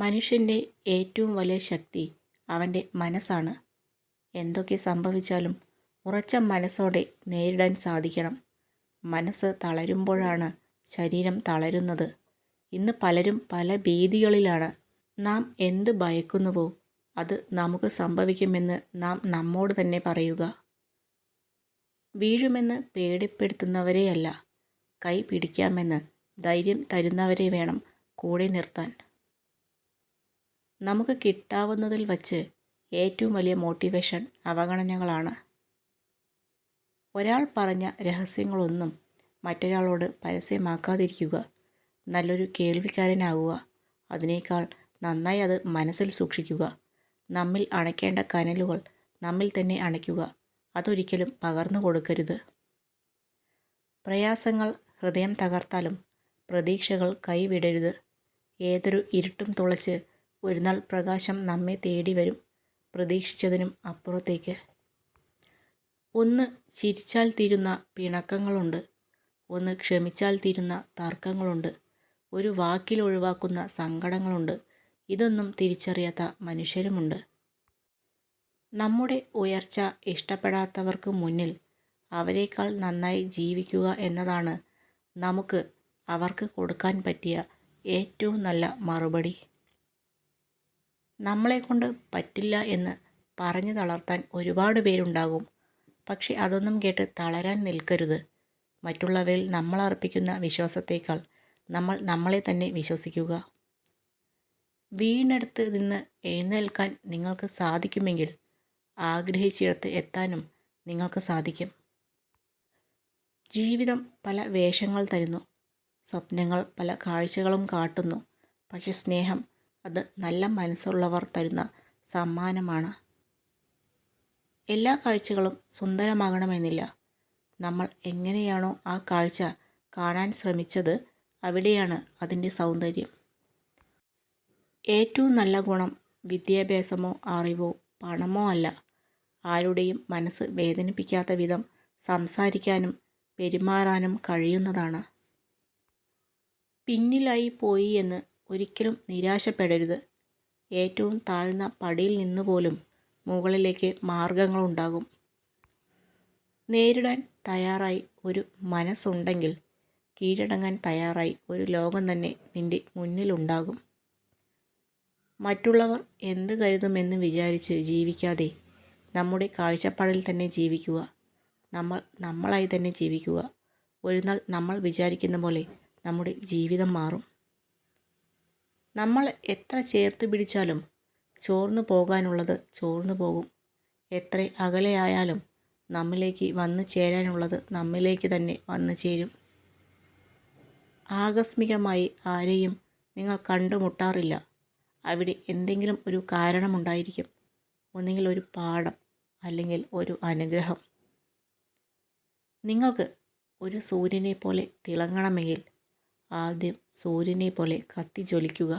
മനുഷ്യൻ്റെ ഏറ്റവും വലിയ ശക്തി അവൻ്റെ മനസ്സാണ്. എന്തൊക്കെ സംഭവിച്ചാലും ഉറച്ച മനസ്സോടെ നേരിടാൻ സാധിക്കണം. മനസ്സ് തളരുമ്പോഴാണ് ശരീരം തളരുന്നത്. ഇന്ന് പലരും പല ഭീതികളിലാണ്. നാം എന്ത് ഭയക്കുന്നുവോ അത് നമുക്ക് സംഭവിക്കുമെന്ന് നാം നമ്മോട് തന്നെ പറയുക. വീഴുമെന്ന് പേടിപ്പെടുത്തുന്നവരെയല്ല, കൈ പിടിക്കാമെന്ന് ധൈര്യം തരുന്നവരെ വേണം കൂടെ നിർത്താൻ. നമുക്ക് കിട്ടാവുന്നതിൽ വച്ച് ഏറ്റവും വലിയ മോട്ടിവേഷൻ അവഗണനകളാണ്. ഒരാൾ പറഞ്ഞ രഹസ്യങ്ങളൊന്നും മറ്റൊരാളോട് പരസ്യമാക്കാതിരിക്കുക. നല്ലൊരു കേൾവിക്കാരനാകുക. അതിനേക്കാൾ നന്നായി അത് മനസ്സിൽ സൂക്ഷിക്കുക. നമ്മിൽ അണയ്ക്കേണ്ട കനലുകൾ നമ്മിൽ തന്നെ അണയ്ക്കുക. അതൊരിക്കലും പകർന്നു കൊടുക്കരുത്. പ്രയാസങ്ങൾ ഹൃദയം തകർത്താലും പ്രതീക്ഷകൾ കൈവിടരുത്. ഏതൊരു ഇരുട്ടും തുളച്ച് ഒരുനാൾ പ്രകാശം നമ്മെ തേടി വരും, പ്രതീക്ഷിച്ചതിനും അപ്പുറത്തേക്ക്. ഒന്ന് ചിരിച്ചാൽ തീരുന്ന പിണക്കങ്ങളുണ്ട്, ഒന്ന് ക്ഷമിച്ചാൽ തീരുന്ന തർക്കങ്ങളുണ്ട്, ഒരു വാക്കിൽ ഒഴിവാക്കുന്ന സങ്കടങ്ങളുണ്ട്. ഇതൊന്നും തിരിച്ചറിയാത്ത മനുഷ്യരുമുണ്ട്. നമ്മുടെ ഉയർച്ച ഇഷ്ടപ്പെടാത്തവർക്ക് മുന്നിൽ അവരെക്കാൾ നന്നായി ജീവിക്കുക എന്നതാണ് നമുക്ക് അവർക്ക് കൊടുക്കാൻ പറ്റിയ ഏറ്റവും നല്ല മറുപടി. നമ്മളെക്കൊണ്ട് പറ്റില്ല എന്ന് പറഞ്ഞു തളർത്താൻ ഒരുപാട് പേരുണ്ടാകും. പക്ഷെ അതൊന്നും കേട്ട് തളരാൻ നിൽക്കരുത്. മറ്റുള്ളവരിൽ നമ്മൾ അർപ്പിക്കുന്ന വിശ്വാസത്തേക്കാൾ നമ്മൾ നമ്മളെ തന്നെ വിശ്വസിക്കുക. വീണെടുത്ത് നിന്ന് എഴുന്നേൽക്കാൻ നിങ്ങൾക്ക് സാധിക്കുമെങ്കിൽ ആഗ്രഹിച്ചിടത്ത് എത്താനും നിങ്ങൾക്ക് സാധിക്കും. ജീവിതം പല വേഷങ്ങൾ തരുന്നു, സ്വപ്നങ്ങൾ പല കാഴ്ചകളും കാട്ടുന്നു. പക്ഷെ സ്നേഹം അത് നല്ല മനസ്സുള്ളവർ തരുന്ന സമ്മാനമാണ്. എല്ലാ കാഴ്ചകളും സുന്ദരമാകണമെന്നില്ല. നമ്മൾ എങ്ങനെയാണോ ആ കാഴ്ച കാണാൻ ശ്രമിച്ചത്, അവിടെയാണ് അതിൻ്റെ സൗന്ദര്യം. ഏറ്റവും നല്ല ഗുണം വിദ്യാഭ്യാസമോ അറിവോ പണമോ അല്ല. ആരുടെയും മനസ്സ് വേദനിപ്പിക്കാത്ത വിധം സംസാരിക്കാനും പെരുമാറാനും കഴിയുന്നതാണ്. പിന്നിലായി പോയി എന്ന് ഒരിക്കലും നിരാശപ്പെടരുത്. ഏറ്റവും താഴ്ന്ന പടിയിൽ നിന്ന് പോലും മുകളിലേക്ക് മാർഗങ്ങളുണ്ടാകും. നേരിടാൻ തയ്യാറായി ഒരു മനസ്സുണ്ടെങ്കിൽ കീഴടങ്ങാൻ തയ്യാറായി ഒരു ലോകം തന്നെ നിൻ്റെ മുന്നിലുണ്ടാകും. മറ്റുള്ളവർ എന്ത് കരുതുമെന്ന് വിചാരിച്ച് ജീവിക്കാതെ നമ്മുടെ കാഴ്ചപ്പാടിൽ തന്നെ ജീവിക്കുക. നമ്മൾ നമ്മളായി തന്നെ ജീവിക്കുക. ഒരു നാൾ നമ്മൾ വിചാരിക്കുന്ന പോലെ നമ്മുടെ ജീവിതം മാറും. നമ്മൾ എത്ര ചേർത്ത് പിടിച്ചാലും ചോർന്നു പോകാനുള്ളത് ചോർന്നു പോകും. എത്ര അകലെയായാലും നമ്മിലേക്ക് വന്നു ചേരാനുള്ളത് നമ്മിലേക്ക് തന്നെ വന്നു ചേരും. ആകസ്മികമായി ആരെയും നിങ്ങൾ കണ്ടുമുട്ടാറില്ല. അവിടെ എന്തെങ്കിലും ഒരു കാരണമുണ്ടായിരിക്കും. ഒന്നുകിൽ ഒരു പാഠം, അല്ലെങ്കിൽ ഒരു അനുഗ്രഹം. നിങ്ങൾക്ക് ഒരു സൂര്യനെ പോലെ തിളങ്ങണമെങ്കിൽ ആദ്യം സൂര്യനെ പോലെ കത്തിജ്വലിക്കുക.